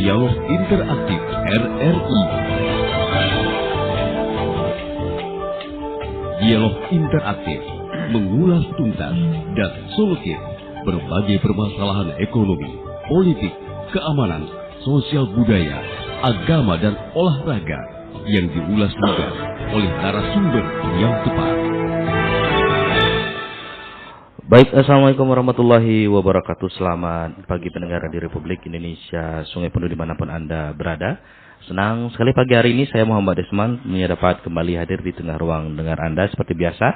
Dialog Interaktif RRI. Dialog Interaktif mengulas tuntas dan solutif berbagai permasalahan ekonomi, politik, keamanan, sosial budaya, agama dan olahraga yang diulas juga oleh narasumber yang tepat. Baik, assalamualaikum warahmatullahi wabarakatuh. Selamat pagi pendengar di Republik Indonesia Sungai Penuh dimanapun Anda berada. Senang sekali pagi hari ini saya Muhammad Desman dapat kembali hadir di tengah ruang dengar Anda seperti biasa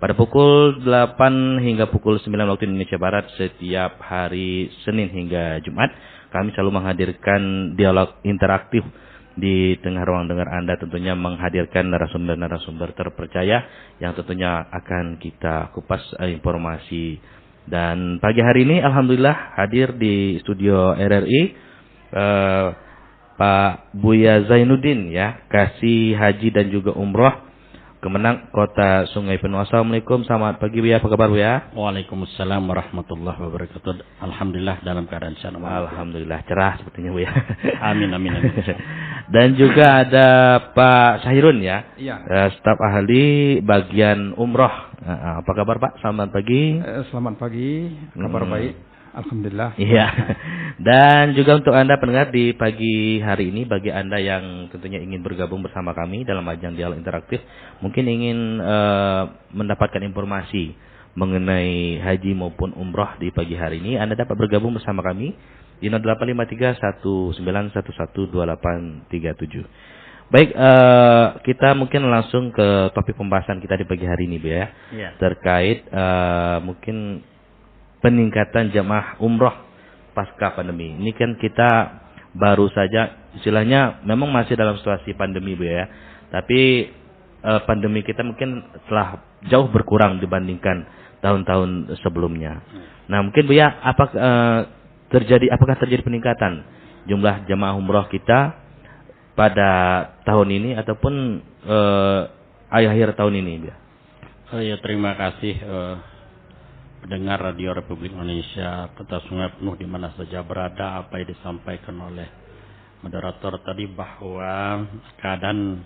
pada pukul 8 hingga pukul 9 waktu Indonesia Barat setiap hari Senin hingga Jumat. Kami selalu menghadirkan dialog interaktif di tengah ruang dengar Anda, tentunya menghadirkan narasumber-narasumber terpercaya yang tentunya akan kita kupas informasi. Dan pagi hari ini alhamdulillah hadir di studio RRI Pak Buya Zainuddin ya, Kasih Haji dan juga Umroh Kemenang Kota Sungai Penuh. Assalamualaikum, selamat pagi Buya, apa kabar Buya? Waalaikumsalam warahmatullahi wabarakatuh. Alhamdulillah dalam keadaan sehat. Alhamdulillah cerah sepertinya Buya. Amin amin amin. Dan juga ada Pak Syahirun ya, Iya. staf ahli bagian umroh. Apa kabar Pak? Selamat pagi. Selamat pagi, kabar baik. Alhamdulillah. Iya. Dan juga untuk Anda pendengar di pagi hari ini, bagi Anda yang tentunya ingin bergabung bersama kami dalam ajang dialog interaktif, mungkin ingin mendapatkan informasi mengenai haji maupun umroh di pagi hari ini, Anda dapat bergabung bersama kami di 085319112837. Baik, kita mungkin langsung ke topik pembahasan kita di pagi hari ini, Bu ya. Iya. Terkait mungkin peningkatan jamaah umroh pasca pandemi. Ini kan kita baru saja istilahnya memang masih dalam situasi pandemi, Bu ya. Tapi pandemi kita mungkin telah jauh berkurang dibandingkan tahun-tahun sebelumnya. Nah, mungkin Bu ya, apakah terjadi peningkatan jumlah jamaah umroh kita pada tahun ini ataupun akhir tahun ini, Bu ya? Ya, terima kasih pendengar Radio Republik Indonesia Kota Sungai Penuh di mana saja berada. Apa yang disampaikan oleh moderator tadi bahwa keadaan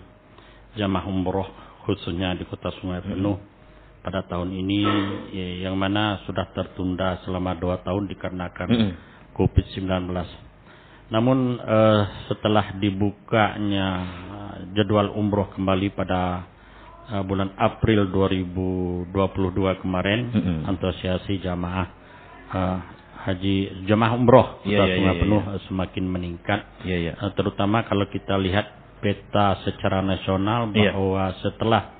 jamaah umroh khususnya di Kota Sungai Penuh pada tahun ini yang mana sudah tertunda selama 2 tahun dikarenakan COVID-19. Namun setelah dibukanya jadwal umroh kembali pada bulan April 2022 kemarin, antusiasi jamaah haji jamaah umroh Kota Sungai Penuh semakin meningkat. Terutama kalau kita lihat peta secara nasional bahwa setelah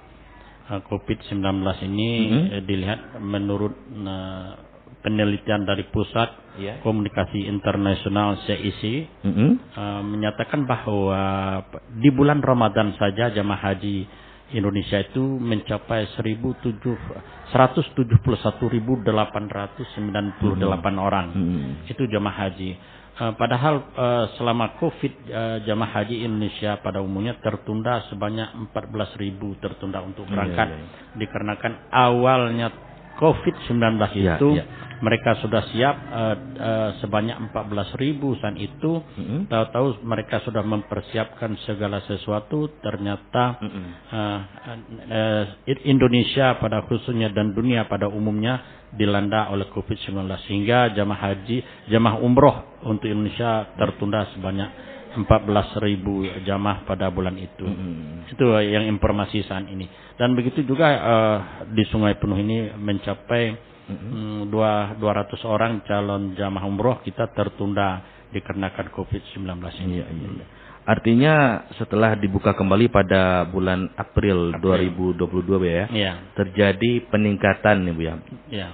COVID-19 ini dilihat menurut penelitian dari Pusat Komunikasi Internasional CIC menyatakan bahwa di bulan Ramadan saja jamaah haji Indonesia itu mencapai 171.898 orang. Itu jamaah haji. Padahal selama COVID jamaah haji Indonesia pada umumnya tertunda sebanyak 14.000 tertunda untuk berangkat dikarenakan awalnya COVID-19 itu mereka sudah siap sebanyak 14.000 saat itu. Tahu-tahu mereka sudah mempersiapkan segala sesuatu, ternyata Indonesia pada khususnya dan dunia pada umumnya dilanda oleh COVID-19 sehingga jamaah umroh untuk Indonesia tertunda sebanyak 14.000 jamaah pada bulan itu. Itu yang informasi saat ini. Dan begitu juga di Sungai Penuh ini mencapai 200 orang calon jamaah umroh kita tertunda dikarenakan COVID-19 ini. Artinya setelah dibuka kembali pada bulan April 2022 ya, terjadi peningkatan nih Bu ya.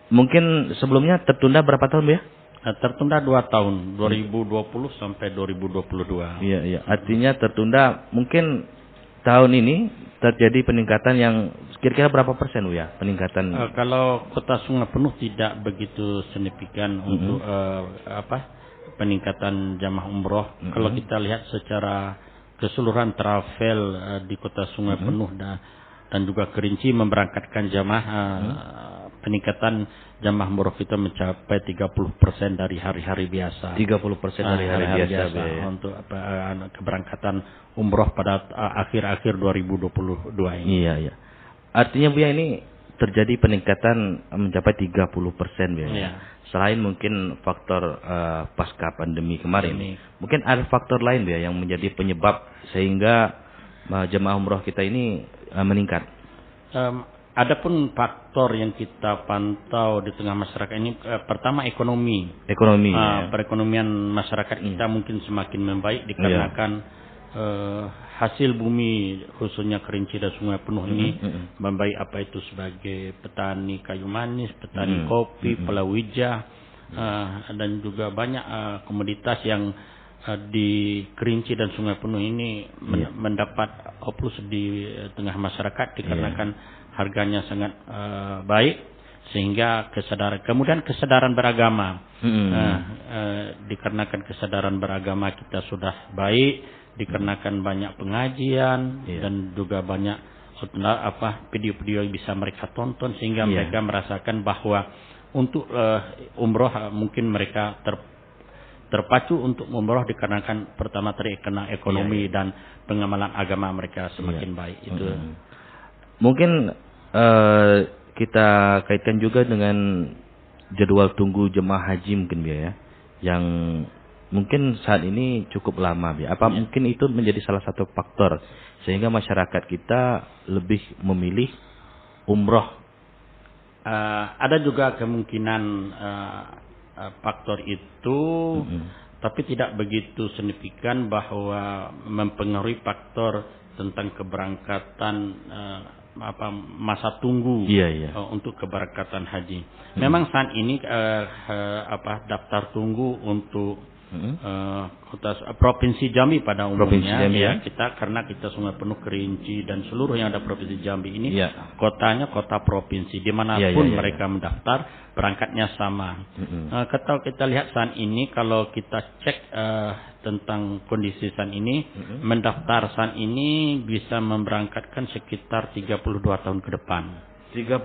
Mungkin sebelumnya tertunda berapa tahun Bu ya? Tertunda 2 tahun, 2020 sampai 2022. Iya. Artinya tertunda, mungkin tahun ini terjadi peningkatan yang kira-kira berapa persen Bu ya? Peningkatan. Kalau Kota Sungai Penuh tidak begitu signifikan untuk peningkatan jamaah umroh. Kalau kita lihat secara keseluruhan travel di Kota Sungai Penuh dan juga Kerinci memberangkatkan jamaah peningkatan jamaah umroh kita mencapai 30% dari hari-hari biasa. 30% dari hari biasa ya. Untuk keberangkatan umroh pada akhir-akhir 2022 ini. Iya. Artinya Bu ya, ini terjadi peningkatan mencapai 30% ya. Iya. Selain mungkin faktor pasca pandemi kemarin, mungkin ada faktor lain Bu ya yang menjadi penyebab sehingga jemaah umroh kita ini meningkat. Adapun faktor yang kita pantau di tengah masyarakat ini, pertama ekonomi. Ya. Perekonomian masyarakat kita mungkin semakin membaik dikarenakan hasil bumi khususnya Kerinci dan Sungai Penuh ini membaik, apa itu sebagai petani kayu manis, petani kopi, palawija, dan juga banyak komoditas yang di Kerinci dan Sungai Penuh ini mendapat oplus di tengah masyarakat dikarenakan harganya sangat baik, sehingga kemudian kesadaran beragama, dikarenakan kesadaran beragama kita sudah baik, dikarenakan banyak pengajian dan juga banyak video-video yang bisa mereka tonton, sehingga mereka merasakan bahwa untuk umroh mungkin mereka terpacu untuk umroh dikarenakan pertama tadi karena ekonomi dan pengamalan agama mereka semakin baik. Itu mungkin kita kaitkan juga dengan jadwal tunggu jemaah haji mungkin ya, yang mungkin saat ini cukup lama ya. Apa mungkin itu menjadi salah satu faktor sehingga masyarakat kita lebih memilih umroh? Ada juga kemungkinan faktor itu, tapi tidak begitu signifikan bahwa mempengaruhi faktor tentang keberangkatan masa tunggu untuk keberangkatan haji. Memang saat ini daftar tunggu untuk Provinsi Jambi pada umumnya karena kita Sungai Penuh, Kerinci dan seluruh yang ada Provinsi Jambi ini kotanya kota provinsi, dimanapun mereka mendaftar berangkatnya sama. Kalau kita lihat saat ini, kalau kita cek tentang kondisi saat ini, mendaftar saat ini bisa memberangkatkan sekitar 32 tahun ke depan. 32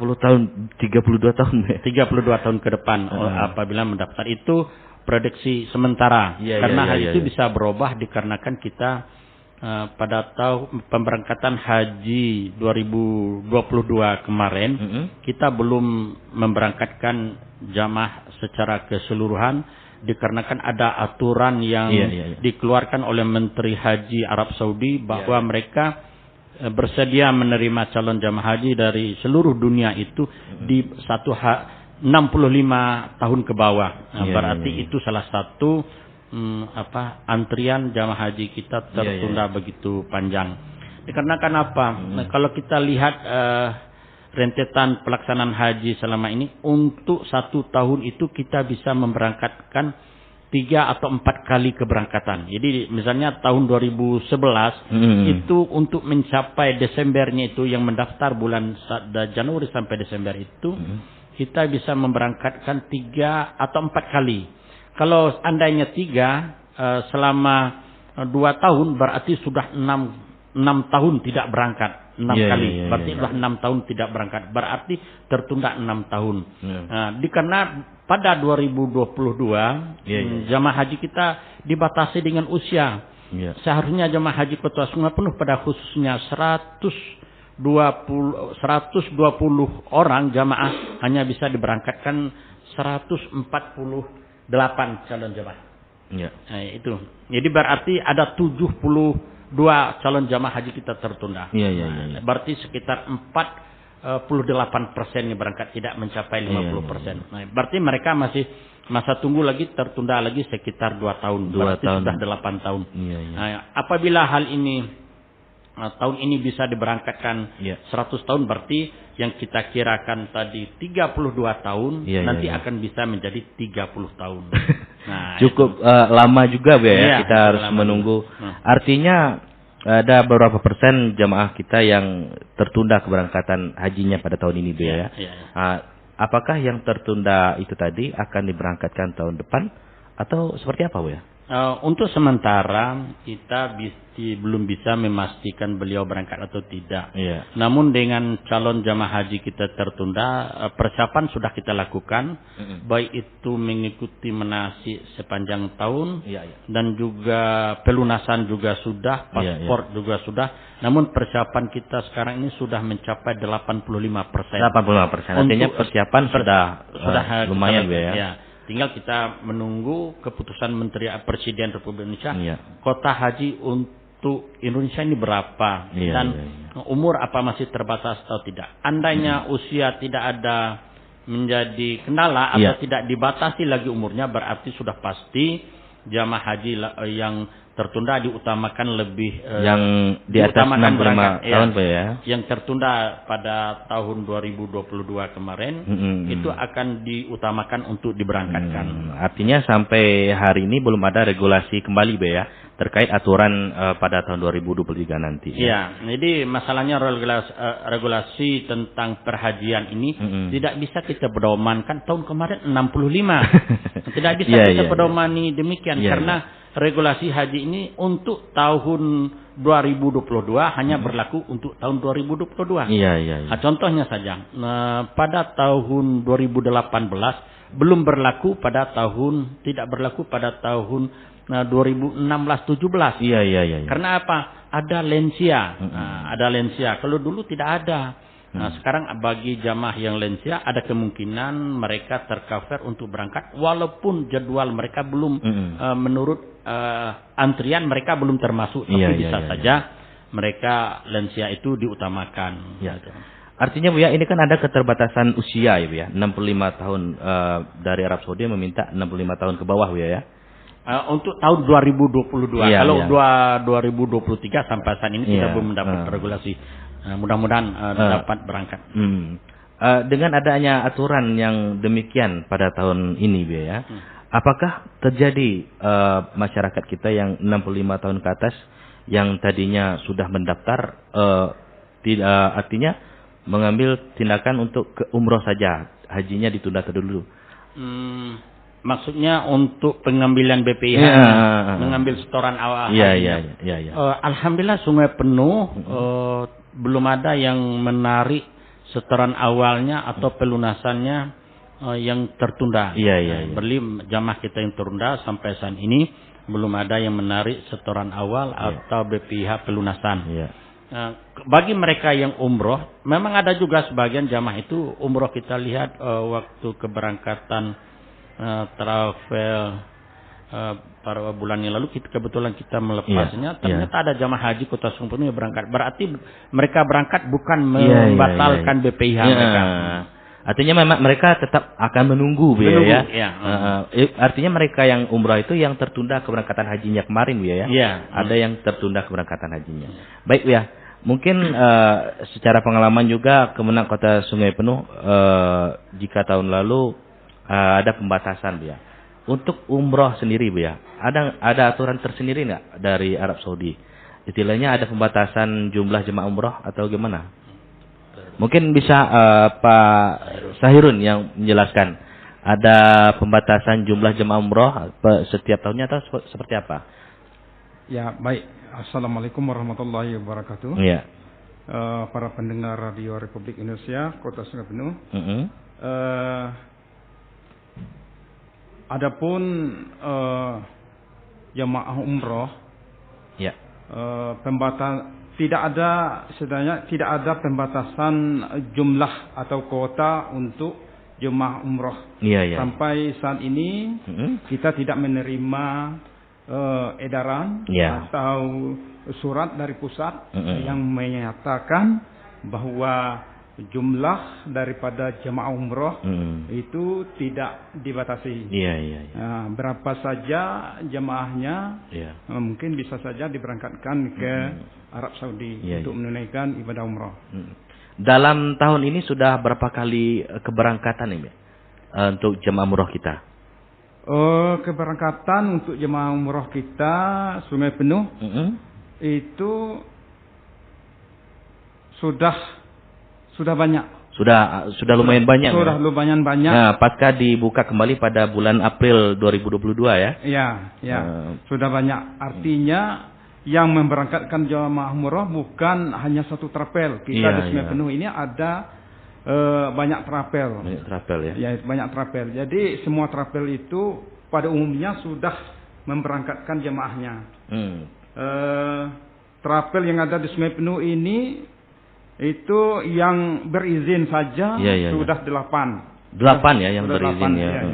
tahun ke depan apabila mendaftar. Itu prediksi sementara, karena hal itu bisa berubah dikarenakan kita pada tahun pemberangkatan haji 2022 kemarin kita belum memberangkatkan jamaah secara keseluruhan dikarenakan ada aturan yang dikeluarkan oleh Menteri Haji Arab Saudi bahwa mereka bersedia menerima calon jamaah haji dari seluruh dunia itu di 65 tahun ke bawah. Berarti itu salah satu antrian jamaah haji kita tertunda begitu panjang. Dikarenakan apa? Kalau kita lihat rentetan pelaksanaan haji selama ini, untuk 1 tahun itu kita bisa memberangkatkan 3 atau 4 kali keberangkatan. Jadi misalnya tahun 2011 itu untuk mencapai Desembernya itu yang mendaftar bulan Januari sampai Desember itu kita bisa memberangkatkan 3 atau 4 kali. Kalau andainya 3 selama 2 tahun berarti sudah 6 tahun tidak berangkat. 6 kali. Berarti sudah 6 tahun tidak berangkat. Berarti tertunda 6 tahun. Karena pada 2022 jamaah haji kita dibatasi dengan usia. Seharusnya jamaah haji Kota Sungai Penuh pada khususnya 120 orang jamaah hanya bisa diberangkatkan 148 calon jamaah. Nah, itu. Jadi berarti ada 72 calon jamaah haji kita tertunda. Berarti sekitar 48% yang berangkat, tidak mencapai 50%. Nah, berarti mereka masih masa tunggu lagi, tertunda lagi sekitar 2 tahun. Berarti sudah 8 tahun. Nah, apabila hal ini tahun ini bisa diberangkatkan 100 tahun, berarti yang kita kirakan tadi 32 tahun nanti akan bisa menjadi 30 tahun. Nah, cukup lama juga ya, kita harus menunggu. Artinya ada beberapa persen jamaah kita yang tertunda keberangkatan hajinya pada tahun ini ya. Apakah yang tertunda itu tadi akan diberangkatkan tahun depan atau seperti apa Bu ya? Untuk sementara kita belum bisa memastikan beliau berangkat atau tidak. Iya. Namun dengan calon jamaah haji kita tertunda, persiapan sudah kita lakukan, baik itu mengikuti manasik sepanjang tahun, dan juga pelunasan juga sudah, paspor juga sudah. Namun persiapan kita sekarang ini sudah mencapai 85%. 85%. Artinya persiapan sudah lumayan ya. Tinggal kita menunggu keputusan Presiden Republik Indonesia. Kota haji untuk Indonesia ini berapa dan umur apa masih terbatas atau tidak. Andainya usia tidak ada menjadi kendala atau tidak dibatasi lagi umurnya, berarti sudah pasti jamaah haji yang tertunda diutamakan lebih yang di atas 65 tahun Pak ya. Yang tertunda pada tahun 2022 kemarin itu akan diutamakan untuk diberangkatkan. Artinya sampai hari ini belum ada regulasi kembali Pak ya terkait aturan pada tahun 2023 nanti. Iya, jadi masalahnya regulasi tentang perhajian ini tidak bisa kita pedomankan tahun kemarin 65. Tidak bisa kita pedomani demikian karena regulasi haji ini untuk tahun 2022 hanya berlaku untuk tahun 2022. Nah, contohnya saja, pada tahun 2018 belum berlaku tidak berlaku pada tahun 2016-17. Karena apa? Ada lensia. Ada lensia. Kalau dulu tidak ada. Nah, sekarang bagi jamaah yang lansia ada kemungkinan mereka tercover untuk berangkat walaupun jadwal mereka belum menurut antrian mereka belum termasuk, tapi bisa saja mereka lansia itu diutamakan. Artinya Bu ya, ini kan ada keterbatasan usia ya Bu ya. 65 tahun dari Arab Saudi meminta 65 tahun ke bawah Bu ya. Untuk tahun 2022. Kalau 2023 sampai saat ini kita belum mendapat regulasi. Mudah-mudahan dapat berangkat. Dengan adanya aturan yang demikian pada tahun ini Bu ya, apakah terjadi masyarakat kita yang 65 tahun ke atas yang tadinya sudah mendaftar artinya mengambil tindakan untuk ke umroh saja, hajinya ditunda terlebih dulu? Maksudnya untuk pengambilan BPIH, mengambil setoran awal. Alhamdulillah sungai penuh, belum ada yang menarik setoran awalnya atau pelunasannya yang tertunda. Beli jamaah kita yang tertunda sampai saat ini belum ada yang menarik setoran awal atau BPIH pelunasan. Bagi mereka yang umroh, memang ada juga sebagian jamaah itu umroh kita lihat waktu keberangkatan travel pada bulan yang lalu kebetulan kita melepasnya, ternyata ada jamaah haji Kota Sungai Penuh yang berangkat. Berarti mereka berangkat bukan membatalkan BPIH mereka. Artinya memang mereka tetap akan menunggu Bu ya. Artinya mereka yang umrah itu yang tertunda keberangkatan hajinya kemarin Bu ya. Ada yang tertunda keberangkatan hajinya. Baik Bu ya. Mungkin secara pengalaman juga Kemenang Kota Sungai Penuh jika tahun lalu ada pembatasan Bu ya. Untuk umroh sendiri Bu ya, ada aturan tersendiri nggak dari Arab Saudi? Istilahnya ada pembatasan jumlah jemaah umroh atau gimana? Mungkin bisa Pak Sahirun yang menjelaskan. Ada pembatasan jumlah jemaah umroh setiap tahunnya atau seperti apa? Ya, baik. Assalamualaikum warahmatullahi wabarakatuh. Para pendengar Radio Republik Indonesia Kota Sungai Penuh. Adapun jemaah umroh, tidak ada pembatasan jumlah atau kuota untuk jemaah umroh. Sampai saat ini kita tidak menerima edaran atau surat dari pusat yang menyatakan bahwa jumlah daripada jemaah umroh itu tidak dibatasi. Berapa saja jemaahnya mungkin bisa saja diberangkatkan ke Arab Saudi untuk menunaikan ibadah umroh. Dalam tahun ini sudah berapa kali keberangkatan ini untuk jemaah umroh kita? Keberangkatan untuk jemaah umroh kita Sungai Penuh itu sudah banyak. Sudah lumayan banyak. Sudah lumayan banyak. Nah, pasca dibuka kembali pada bulan April 2022 ya. Iya, ya. Sudah banyak. Artinya yang memberangkatkan jamaah umroh bukan hanya satu trapel. Kita di Sungai Penuh ini ada banyak trapel. Banyak trapel ya. Ya, banyak trapel. Jadi semua trapel itu pada umumnya sudah memberangkatkan jamaahnya. Trapel yang ada di Sungai Penuh ini itu yang berizin saja sudah 8 ya yang berizin 8, ya.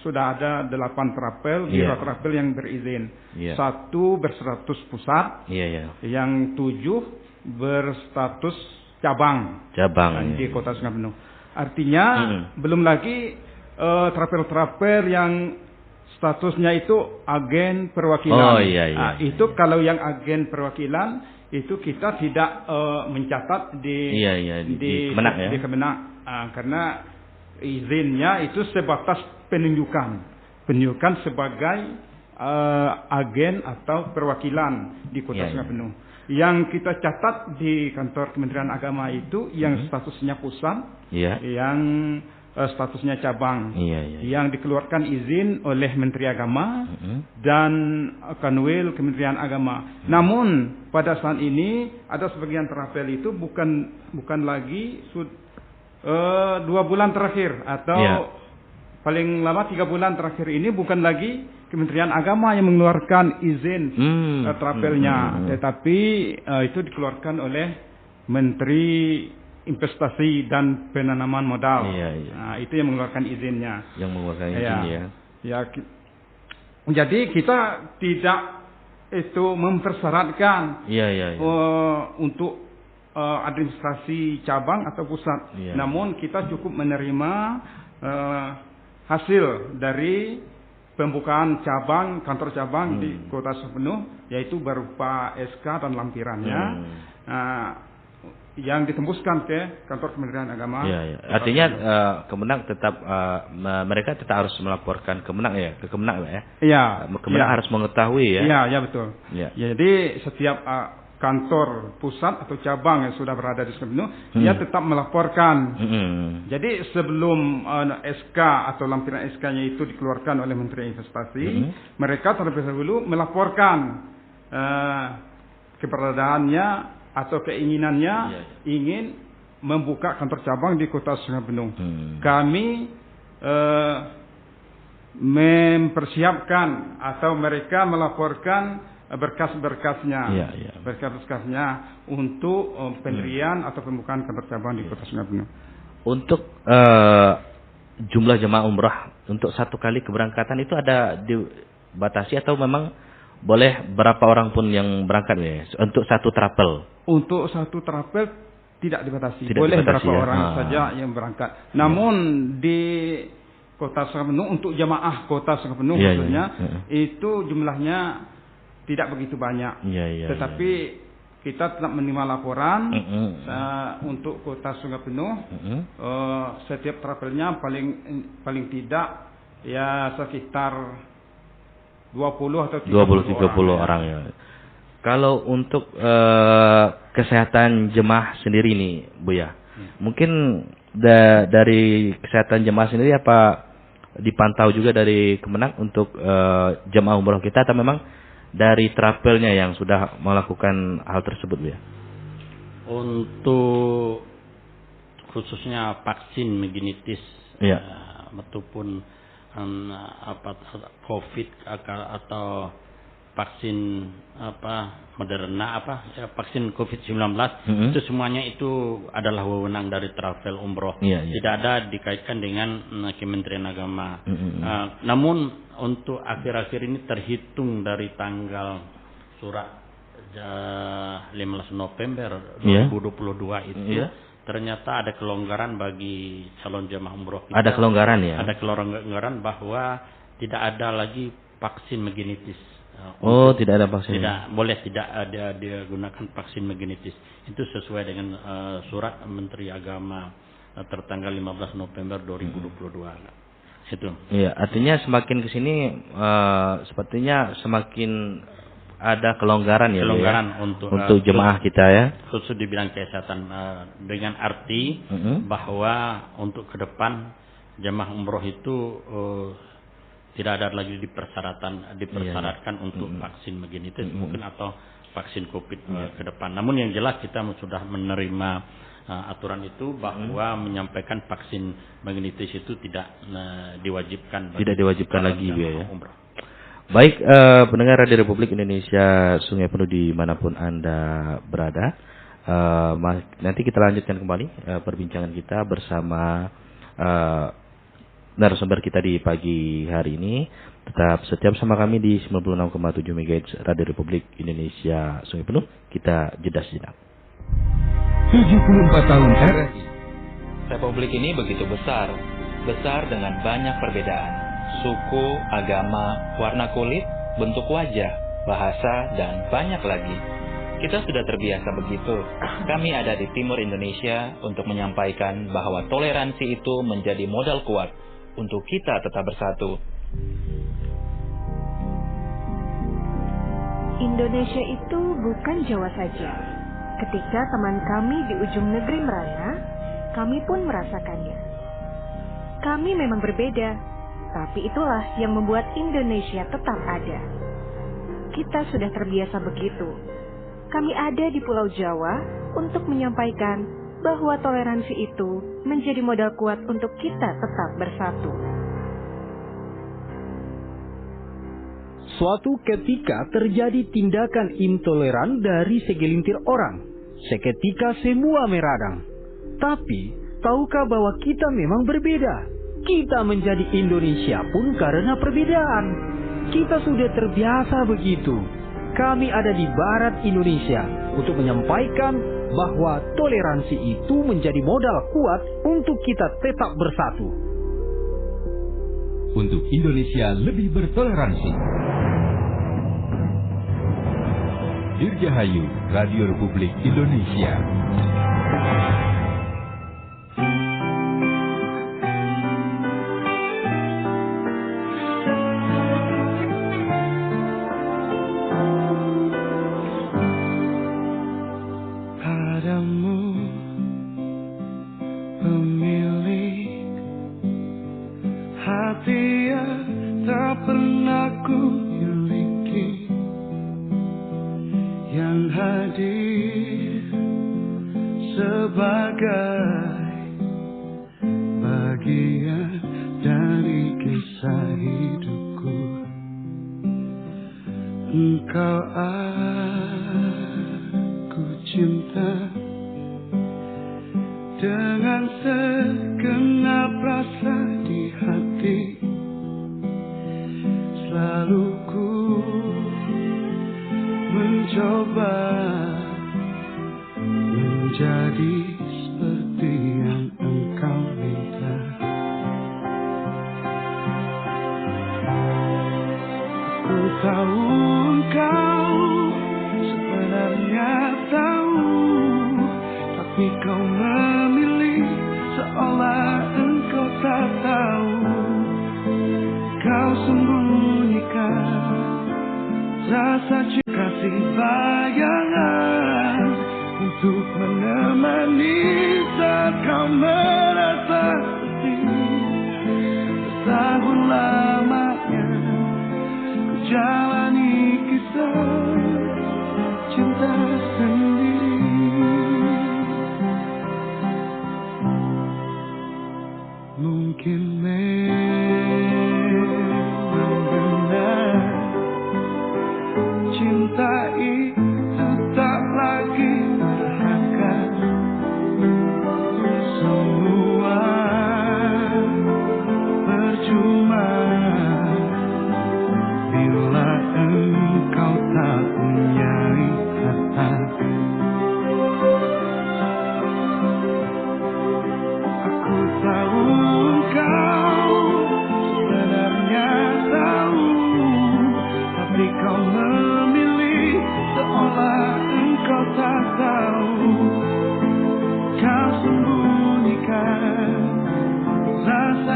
Sudah ada 8 trapel, biro trapel yang berizin. 1 berstatus pusat, yang 7 berstatus cabang di Kota Sungai Penuh. Artinya belum lagi trapel-trapel yang statusnya itu agen perwakilan. Itu kalau yang agen perwakilan itu kita tidak mencatat di Kemenak karena izinnya itu sebatas penunjukan sebagai agen atau perwakilan di Kota Sungai Penuh. Yang kita catat di kantor Kementerian Agama itu yang statusnya pusat, yang statusnya cabang, yang dikeluarkan izin oleh Menteri Agama dan Kanwil Kementerian Agama. Namun pada saat ini ada sebagian trapel itu bukan lagi 2 bulan terakhir atau paling lama 3 bulan terakhir ini bukan lagi Kementerian Agama yang mengeluarkan izin trapelnya, tetapi itu dikeluarkan oleh Menteri Investasi dan Penanaman Modal. Nah, itu yang mengeluarkan izinnya. Jadi kita tidak itu mempersyaratkan untuk administrasi cabang atau pusat. Namun kita cukup menerima hasil dari pembukaan kantor cabang di Kota Sungai Penuh, yaitu berupa SK dan lampirannya. Yang ditembuskan ke kantor Kementerian Agama. Artinya Kemenak tetap mereka tetap harus melaporkan Kemenak ke Kemenak ya. Kemenak harus mengetahui ya. Iya, betul. Jadi setiap kantor pusat atau cabang yang sudah berada di Sungai Penuh, dia tetap melaporkan. Jadi sebelum SK atau lampiran SK-nya itu dikeluarkan oleh Menteri Investasi, mereka terlebih dahulu melaporkan keberadaannya atau keinginannya ingin membuka kantor cabang di Kota Sungai Penuh. Kami mempersiapkan atau mereka melaporkan berkas-berkasnya untuk pendirian atau pembukaan kantor cabang di Kota Sungai Penuh. Untuk jumlah jemaah umrah untuk satu kali keberangkatan itu ada dibatasi atau memang boleh berapa orang pun yang berangkat untuk satu trapel? Untuk satu trapel tidak dibatasi. Boleh berapa orang saja yang berangkat. Namun di Kota Sungai Penuh untuk jemaah Kota Sungai Penuh maksudnya itu jumlahnya tidak begitu banyak. Tetapi kita tetap menerima laporan untuk Kota Sungai Penuh. Setiap trapelnya paling tidak ya sekitar 20 atau 30 orang ya. Kalau untuk kesehatan jemaah sendiri nih, Buya. Mungkin dari kesehatan jemaah sendiri apa dipantau juga dari Kemenak untuk jemaah umroh kita atau memang dari trapelnya yang sudah melakukan hal tersebut, Buya? Untuk khususnya vaksin meningitis ataupun COVID atau vaksin Moderna vaksin COVID-19 itu semuanya itu adalah wewenang dari travel umroh. Tidak ada dikaitkan dengan Kementerian Agama. Namun untuk akhir-akhir ini terhitung dari tanggal surat 15 November 2022 itu ternyata ada kelonggaran bagi calon jemaah umroh kita. Ada kelonggaran ya? Ada kelonggaran bahwa tidak ada lagi vaksin meningitis. Tidak ada vaksin. Tidak ada digunakan vaksin meningitis. Itu sesuai dengan surat Menteri Agama tertanggal 15 November 2022. Itu. Iya, artinya semakin ke sini sepertinya semakin ada kelonggaran ya, kelonggaran ya? untuk jemaah kita ya, khusus di bidang kesehatan, dengan arti bahwa untuk ke depan jemaah umroh itu tidak ada lagi dipersyaratkan untuk vaksin begini itu mungkin atau vaksin COVID ke depan. Namun yang jelas kita sudah menerima aturan itu bahwa menyampaikan vaksin meningitis itu tidak diwajibkan. Tidak diwajibkan lagi ya. Umroh. Baik, pendengar Radio Republik Indonesia Sungai Penuh dimanapun Anda berada, nanti kita lanjutkan kembali perbincangan kita bersama narasumber kita di pagi hari ini. Tetap setia bersama kami di 96,7 MHz Radio Republik Indonesia Sungai Penuh. Kita jeda sejenak. 74 tahun RRI. Republik ini begitu besar dengan banyak perbedaan. Suku, agama, warna kulit, bentuk wajah, bahasa, dan banyak lagi. Kita sudah terbiasa begitu. Kami ada di Timur Indonesia untuk menyampaikan bahwa toleransi itu menjadi modal kuat untuk kita tetap bersatu. Indonesia itu bukan Jawa saja. Ketika teman kami di ujung negeri merana, kami pun merasakannya. Kami memang berbeda. Tapi itulah yang membuat Indonesia tetap ada. Kita sudah terbiasa begitu. Kami ada di Pulau Jawa untuk menyampaikan bahwa toleransi itu menjadi modal kuat untuk kita tetap bersatu. Suatu ketika terjadi tindakan intoleran dari segelintir orang. Seketika semua meradang. Tapi, tahukah bahwa kita memang berbeda? Kita menjadi Indonesia pun karena perbedaan. Kita sudah terbiasa begitu. Kami ada di barat Indonesia untuk menyampaikan bahwa toleransi itu menjadi modal kuat untuk kita tetap bersatu. Untuk Indonesia lebih bertoleransi. Dirgahayu Radio Republik Indonesia.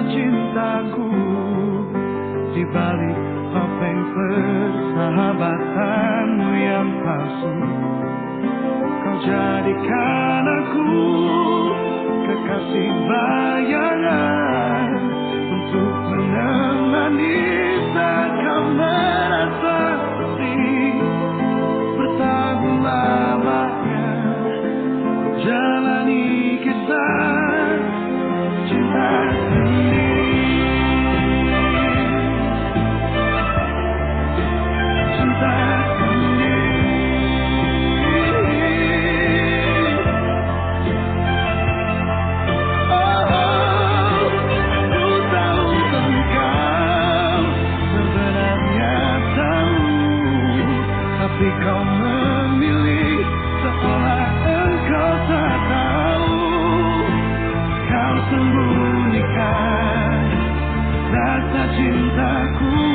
Cintaku di balik topeng persahabatan. palsu. Kau jadikan aku kekasih bayangan untuk menemani saat kau merasa sedih. Bertahun lamanya jalani kisah cinta sendiri. Cinta tapi kau memilih seolah engkau tak tahu. Kau sembunyikan rasa cintaku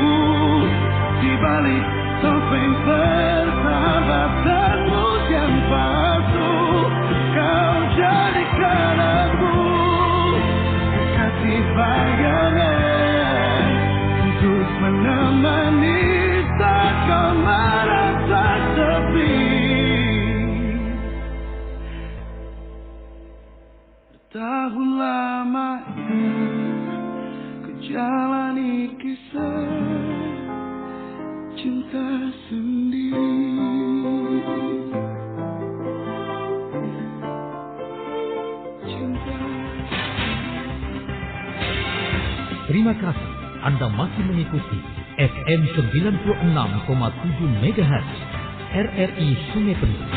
di balik topeng persahabatanmu yang palsu. Kau jadikan aku kekasih bayangan untuk menemani saat kau merasa sepi. Tahun lamanya ku jalani kisah cinta sendiri. Cinta. Terima kasih Anda masih mengikuti FM 96,7 MHz RRI Sungai Penuh.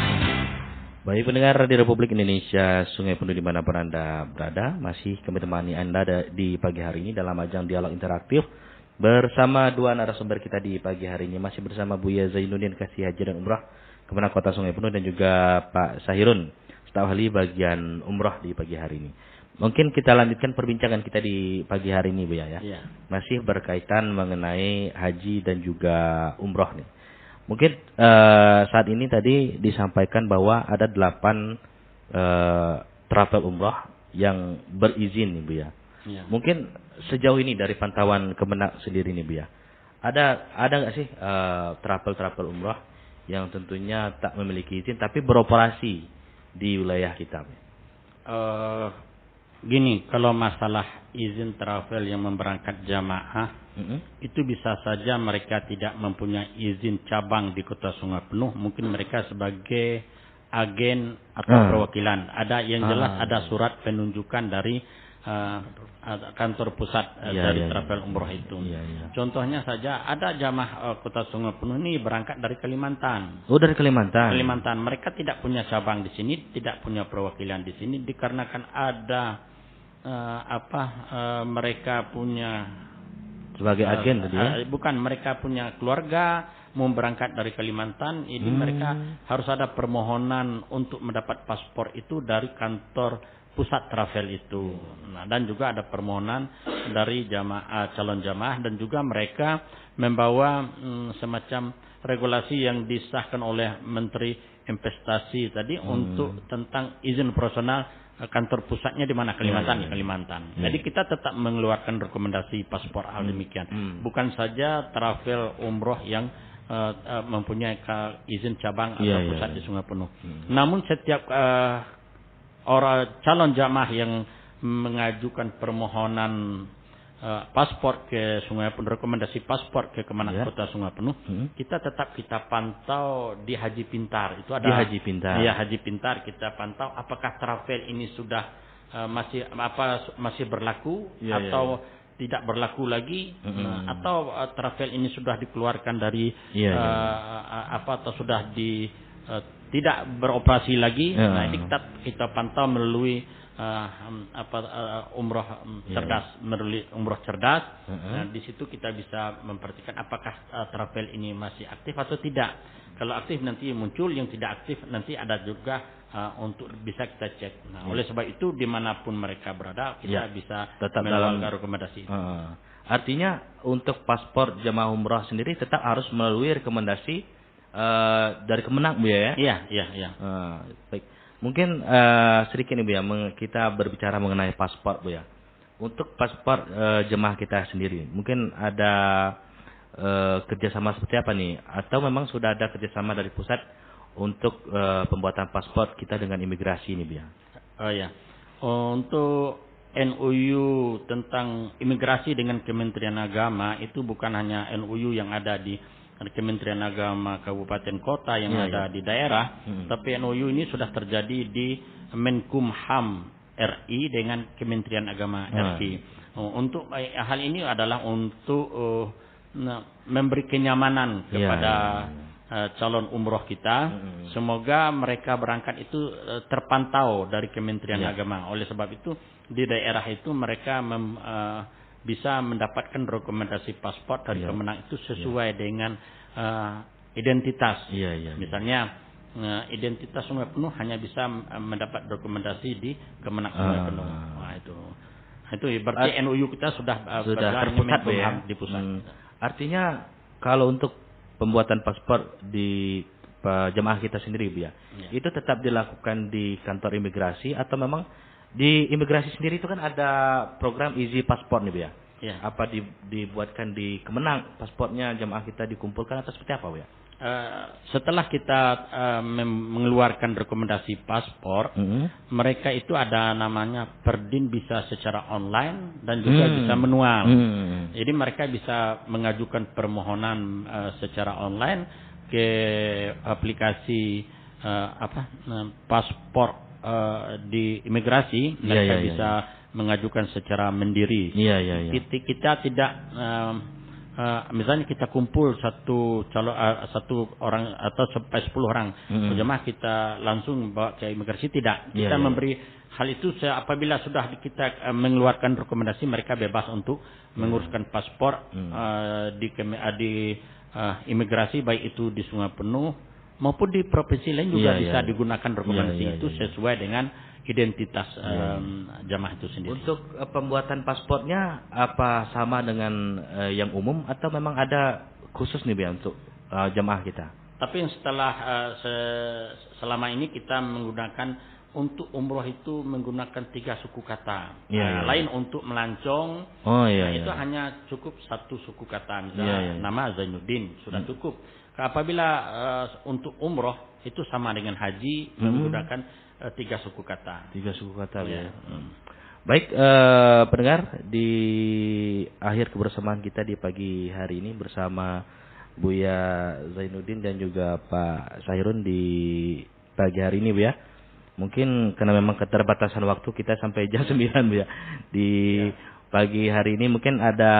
Baik pendengar di Republik Indonesia Sungai Penuh dimanapun Anda berada, masih kami temani Anda di pagi hari ini dalam ajang dialog interaktif bersama dua narasumber kita di pagi hari ini. Masih bersama Buya Zainuddin Kasih Haji dan Umrah Kemenang Kota Sungai Penuh dan juga Pak Sahirun, staf ahli bagian umrah di pagi hari ini. Mungkin kita lanjutkan perbincangan kita di pagi hari ini, Buya, ya. Iya. Masih berkaitan mengenai haji dan juga umrah nih. Mungkin saat ini tadi disampaikan bahwa ada 8 travel umrah yang berizin nih, Buya. Iya. Mungkin sejauh ini dari pantauan Kemenak sendiri nih, Buya, ada nggak sih travel umrah yang tentunya tak memiliki izin tapi beroperasi di wilayah kita? Gini, kalau masalah izin travel yang memberangkat jamaah, itu bisa saja mereka tidak mempunyai izin cabang di Kota Sungai Penuh. Mungkin mereka sebagai agen atau perwakilan. Ada yang jelas ada surat penunjukan dari kantor pusat dari travel umroh itu. Contohnya saja ada jamaah Kota Sungai Penuh ini berangkat dari Kalimantan. Oh, dari Kalimantan. Kalimantan. Mereka tidak punya cabang di sini, tidak punya perwakilan di sini dikarenakan ada mereka punya sebagai agen tadi ya? Bukan, mereka punya keluarga mau berangkat dari Kalimantan, ini mereka harus ada permohonan untuk mendapat paspor itu dari kantor pusat travel itu. Nah, dan juga ada permohonan dari calon jamaah dan juga mereka membawa semacam regulasi yang disahkan oleh Menteri Investasi tadi untuk tentang izin operasional kantor pusatnya di mana, Kalimantan. Kalimantan. Jadi kita tetap mengeluarkan rekomendasi paspor hal demikian. Bukan saja travel umroh yang mempunyai izin cabang atau pusat di Sungai Penuh. Namun setiap orang calon jamaah yang mengajukan permohonan paspor ke Sungai Penuh, rekomendasi paspor ke Kemenang Kota Sungai Penuh, kita pantau di Haji Pintar. Itu ada di Haji Pintar. Iya, Haji Pintar kita pantau apakah travel ini sudah masih berlaku atau tidak berlaku lagi, atau travel ini sudah dikeluarkan dari atau sudah tidak beroperasi lagi. Nah, ini kita pantau melalui umroh cerdas, melalui umroh cerdas. Nah, di situ kita bisa memperhatikan apakah travel ini masih aktif atau tidak. Kalau aktif nanti muncul, yang tidak aktif nanti ada juga untuk bisa kita cek. Nah, oleh sebab itu dimanapun mereka berada kita bisa tetap mengeluarkan rekomendasi. Artinya untuk paspor jemaah umrah sendiri tetap harus melalui rekomendasi dari Kemenang, Bu ya? Iya. Baik. Mungkin sedikit nih, Bu ya, kita berbicara mengenai paspor, Bu ya. Untuk paspor jemaah kita sendiri, mungkin ada kerjasama seperti apa nih? Atau memang sudah ada kerjasama dari pusat untuk pembuatan paspor kita dengan imigrasi ini, Bia? Oh ya, untuk NUU tentang imigrasi dengan Kementerian Agama itu bukan hanya NUU yang ada di Kementerian Agama kabupaten kota yang ada di daerah, tapi NUU ini sudah terjadi di Menkumham RI dengan Kementerian Agama RI. Untuk hal ini adalah untuk memberi kenyamanan kepada calon umroh kita. Semoga mereka berangkat itu terpantau dari Kementerian Agama. Oleh sebab itu di daerah itu mereka bisa mendapatkan rekomendasi paspor dari Kemenang itu sesuai dengan identitas. Misalnya identitas Sungai Penuh hanya bisa mendapat rekomendasi di Kemenang Sungai Penuh. Nah, itu berarti NUU kita sudah terpusat di pusat. Artinya kalau untuk pembuatan paspor di jemaah kita sendiri, Bia, itu tetap dilakukan di kantor imigrasi atau memang di imigrasi sendiri itu kan ada program Easy Paspor nih, Bia? Apa dibuatkan di Kemenang paspornya jemaah kita dikumpulkan atau seperti apa, Bia? Setelah kita mengeluarkan rekomendasi paspor, mereka itu ada namanya Perdin bisa secara online dan juga bisa manual. Jadi mereka bisa mengajukan permohonan secara online ke aplikasi paspor di imigrasi. Mereka bisa mengajukan secara mandiri. Kita tidak misalnya kita kumpul satu orang atau sampai 10 orang jemaah, kita langsung bawa ke imigrasi, tidak. Kita memberi hal itu apabila sudah kita mengeluarkan rekomendasi, mereka bebas untuk menguruskan paspor di imigrasi, baik itu di Sungai Penuh maupun di provinsi lain juga bisa digunakan rekomendasi itu sesuai dengan identitas jamaah itu sendiri. Untuk pembuatan paspornya apa sama dengan yang umum atau memang ada khusus nih, Bia, untuk jamaah kita? Tapi setelah selama ini kita menggunakan untuk umroh itu menggunakan 3 suku kata. Lain untuk melancong, itu hanya cukup 1 suku kata. Misalnya nama Zainuddin sudah cukup. Apabila untuk umroh itu sama dengan haji menggunakan 3 suku kata. 3 suku kata, ya. Baik, pendengar, di akhir kebersamaan kita di pagi hari ini bersama Buya Zainuddin dan juga Pak Sahirun di pagi hari ini, Bu ya. Mungkin karena memang keterbatasan waktu kita sampai jam 9, Bu ya. Di pagi hari ini mungkin ada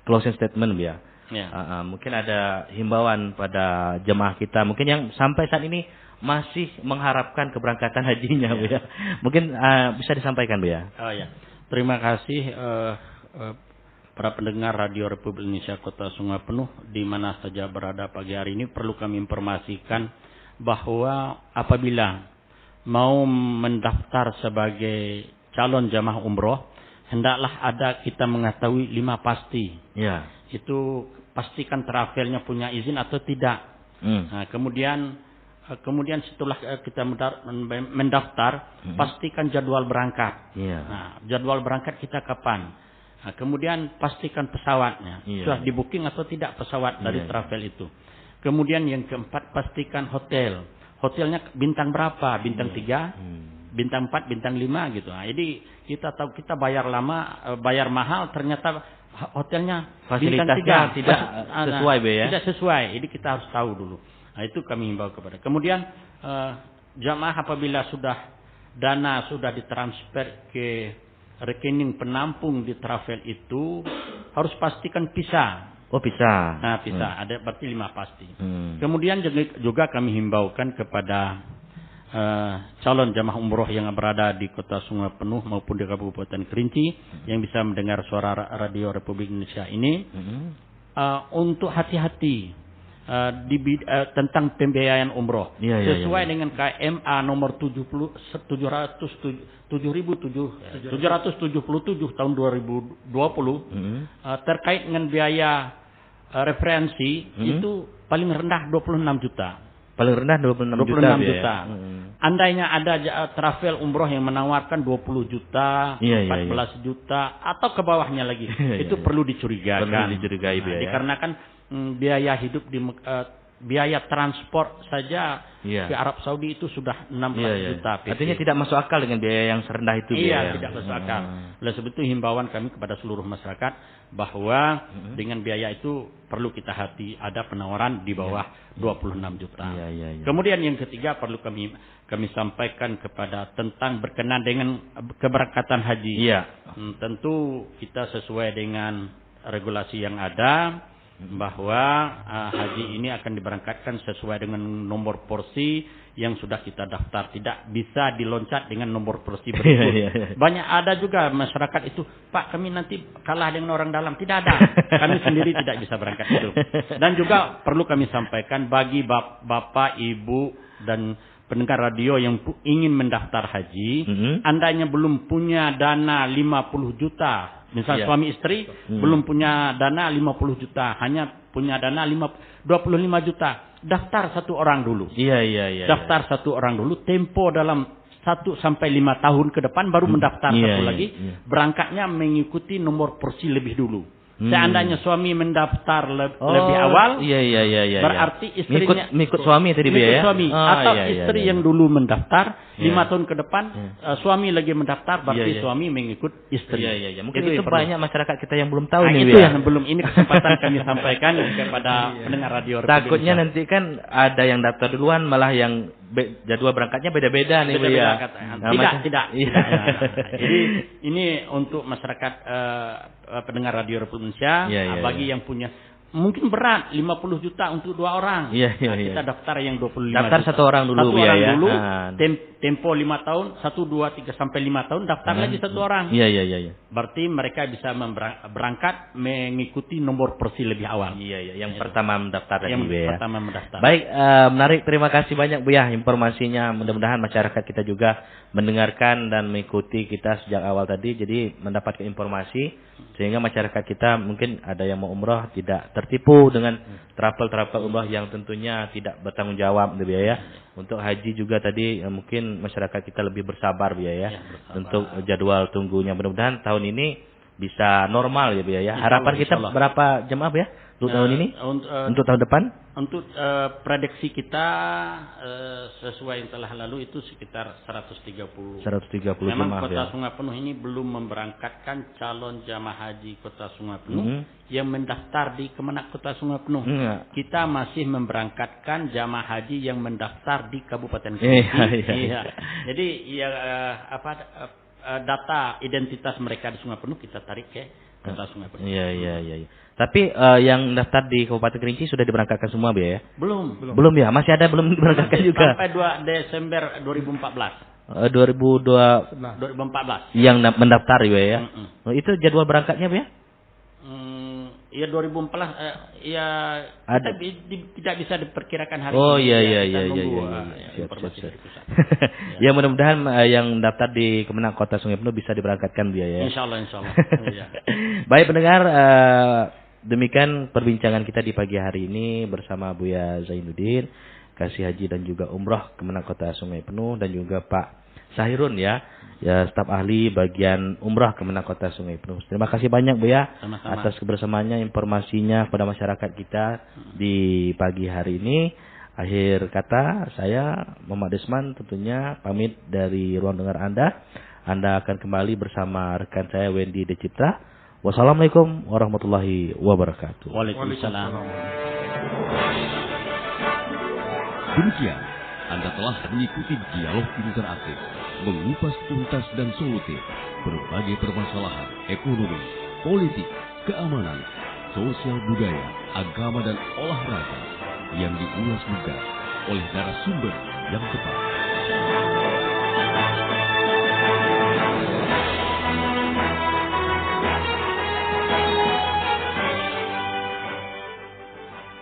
closing statement, Bu ya. Mungkin ada himbauan pada jemaah kita mungkin yang sampai saat ini masih mengharapkan keberangkatan hajinya, Bu ya. Mungkin bisa disampaikan, Bu ya. Oh ya. Terima kasih para pendengar Radio Republik Indonesia Kota Sungai Penuh di mana saja berada pagi hari ini. Perlu kami informasikan bahwa apabila mau mendaftar sebagai calon jamaah umroh, hendaklah ada kita mengetahui 5 pasti. Itu pastikan travelnya punya izin atau tidak. Nah, kemudian setelah kita mendaftar, pastikan jadwal berangkat. Nah, jadwal berangkat kita kapan? Nah, kemudian pastikan pesawatnya sudah di booking atau tidak pesawat dari travel itu. Kemudian yang keempat, pastikan hotel. Hotelnya bintang berapa? Bintang 3, bintang 4, bintang 5 gitu. Nah, jadi kita tahu kita bayar mahal, ternyata hotelnya fasilitasnya tidak sesuai, ya. Tidak sesuai. Jadi kita harus tahu dulu. Nah, itu kami himbau kepada. Kemudian jamaah apabila dana sudah ditransfer ke rekening penampung di travel itu harus pastikan pisah. Oh, pisah. Nah, pisah. Ada berarti 5 pasti. Kemudian juga kami himbaukan kepada calon jamaah umroh yang berada di Kota Sungai Penuh maupun di Kabupaten Kerinci yang bisa mendengar suara Radio Republik Indonesia ini untuk hati-hati tentang pembiayaan umroh sesuai dengan KMA nomor 777 tahun 2020 terkait dengan biaya referensi itu paling rendah 26 juta. Paling rendah 26 juta. Andainya ada travel umroh yang menawarkan 20 juta, 14 juta atau ke bawahnya lagi, itu perlu dicurigakan. Perlu dicurigai, dikarenakan biaya hidup biaya transport saja ke Arab Saudi itu sudah 16 juta. Artinya tidak masuk akal dengan biaya yang serendah itu. Iya, tidak masuk akal. Oleh sebab itu himbauan kami kepada seluruh masyarakat bahwa dengan biaya itu perlu kita hati, ada penawaran di bawah 26 juta. Kemudian yang ketiga perlu kami sampaikan kepada tentang berkenaan dengan keberangkatan haji. Tentu kita sesuai dengan regulasi yang ada, bahwa haji ini akan diberangkatkan sesuai dengan nomor porsi yang sudah kita daftar. Tidak bisa diloncat dengan nomor porsi berikut. Banyak ada juga masyarakat itu, Pak kami nanti kalah dengan orang dalam. Tidak ada. Kami sendiri tidak bisa berangkat itu. Dan juga perlu kami sampaikan bagi bapak, ibu, dan pendengar radio yang ingin mendaftar haji, andainya belum punya dana 50 juta, misal suami istri belum punya dana 50 juta, hanya punya dana 25 juta, daftar satu orang dulu. Daftar satu orang dulu, tempo dalam 1 sampai 5 tahun ke depan baru mendaftar satu lagi. Berangkatnya mengikuti nomor porsi lebih dulu. Seandainya suami mendaftar lebih awal, berarti istrinya mengikut suami tadi ya. Suami atau istri yang dulu mendaftar 5 tahun ke depan, suami lagi mendaftar, berarti suami mengikut istri. Mungkin itu banyak masyarakat kita yang belum tahu nih. Itu yang belum, ini kesempatan kami sampaikan kepada pendengar radio. Takutnya nanti kan ada yang daftar duluan, malah yang jadwal berangkatnya beda-beda nih Bu ya. Tidak. Jadi ini untuk masyarakat pendengar radio Republik Indonesia, bagi yang punya mungkin berat 50 juta untuk 2 orang. Kita daftar yang 25 daftar juta. Satu orang dulu dulu. Tempo 5 tahun, 1, 2, 3 sampai 5 tahun daftar lagi satu orang. Berarti mereka bisa berangkat mengikuti nomor porsi lebih awal. Yang pertama mendaftar tadi Bu ya. Pertama mendaftar. Baik, menarik, terima kasih banyak Bu ya informasinya. Mudah-mudahan masyarakat kita juga mendengarkan dan mengikuti kita sejak awal tadi, jadi mendapatkan informasi sehingga masyarakat kita mungkin ada yang mau umroh tidak tertipu dengan travel umroh yang tentunya tidak bertanggung jawab Bu ya. Untuk haji juga tadi mungkin masyarakat kita lebih bersabar Bu ya. Untuk jadwal tunggunya, mudah-mudahan tahun ini bisa normal ya Bu ya. Harapan kita berapa jemaah Bu ya untuk tahun ini? Untuk tahun depan? Untuk prediksi kita sesuai yang telah lalu itu sekitar 130. 130 Memang jemaah Kota Sungai Penuh ini belum memberangkatkan calon jamaah haji Kota Sungai Penuh yang mendaftar di Kemenak Kota Sungai Penuh. Kita masih memberangkatkan jamaah haji yang mendaftar di Kabupaten Kerinci. Jadi data identitas mereka di Sungai Penuh kita tarik ke Kota Sungai Penuh. Tapi yang daftar di Kabupaten Kerinci sudah diberangkatkan semua Bu ya? Belum ya, masih ada belum diberangkatkan juga. Sampai 2 Desember 2014. 2014 yang mendaftar ya. Itu jadwal berangkatnya Bu ya? Ya 2014 kita tidak bisa diperkirakan hari ini. Siap. Ya mudah-mudahan yang daftar di Kemenak Kota Sungai Penuh bisa diberangkatkan Bu ya. Insyaallah. Baik pendengar, demikian perbincangan kita di pagi hari ini bersama Buya Zainuddin, Kasih Haji dan juga Umroh Kemenak Kota Sungai Penuh, dan juga Pak Sahirun ya staf ahli bagian umrah Kemenak Kota Sungai Penuh. Terima kasih banyak Bu ya atas kebersamaannya, informasinya kepada masyarakat kita di pagi hari ini. Akhir kata saya Muhammad Desman tentunya pamit dari ruang dengar Anda. Anda akan kembali bersama rekan saya Wendy Decipta. Wassalamualaikum warahmatullahi wabarakatuh. Waalaikumsalam. Demikian Anda telah mengikuti dialog interaktif, mengupas tuntas dan solutif berbagai permasalahan ekonomi, politik, keamanan, sosial budaya, agama dan olahraga yang diulas lugas oleh narasumber yang tepat.